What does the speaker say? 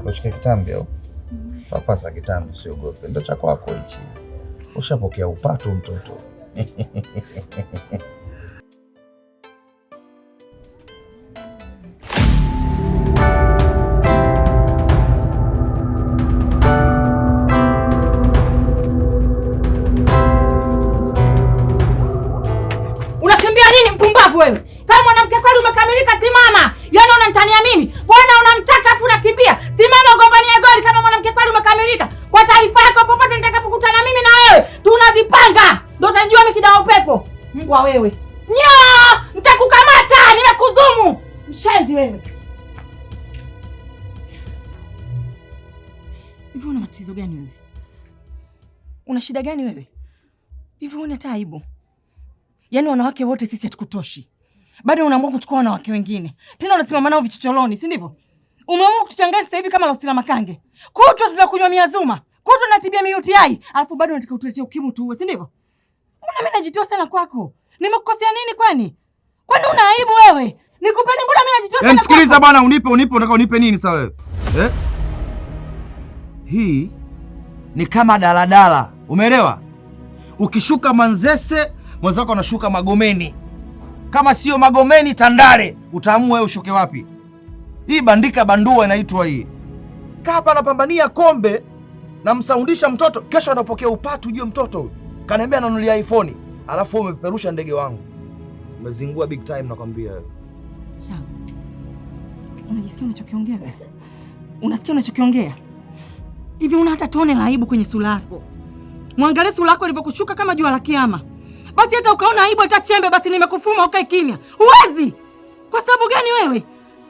Ushike kitambi au? Papasa kitambi, usiogope. Ndio cha kwako hichi. Ushapokea upato mtoto. Unakimbia nini mpumbavu wewe? Kama mwanamke kweli umekamilika, simama. Yaani unanitania mimi? Bwana unamtaka afu unakimbia. Simama ugombanie goli kama mwanamke kweli umekamilika. Kwa taarifa yako, popote nitakapokutana mimi na wewe, tunazipanga. Ndio utajua mimi kidao upepo. Mbwa wewe. Nyaa! Nitakukamata, nimekuzumu. Mshenzi wewe. Hivi una matatizo gani wewe? Una shida gani wewe? Hivi una aibu? Yaani wanawake wote sisi hatukutoshi. Bado unaamua kuchukua wanawake wengine. Tena unasimama nao vichochoroni, si ndivyo? Umeamua kutuchanganya sasa hivi kama Losila Makange. Kutwa tunakunywa miazuma. Kutwa tunatibia UTI, alafu bado unataka utuletee ukimwi tu, si ndivyo? Mbona mimi najitoa sana kwako? Nimekukosea nini kwani? Kwani una aibu wewe? Nikupeni mbona mimi najitoa sana kwako? Msikiliza bwana, unipe, unataka unipe nini sasa wewe? Hii ni kama daladala. Umeelewa? Ukishuka Manzese, mwenzako anashuka Magomeni. Kama sio Magomeni, Tandale, utaamua wewe ushuke wapi. Hii bandika bandua inaitwa hii. Kapa anapambania kombe na msaundisha mtoto, kesho anapokea upatu ujue mtoto huyu. Kaniambia ananunulia iPhone, alafu umepeperusha ndege wangu. Umezingua big time nakwambia wewe. Sawa. Unajisikia unachokiongea? Unasikia unachokiongea? Hivi una hata tone la aibu kwenye sura yako? Mwangalie sura yako ilivyokushuka kama jua la kiyama. Basi hata ukaona aibu hata chembe, basi nimekufuma ukae kimya. Huwezi. Kwa sababu gani wewe?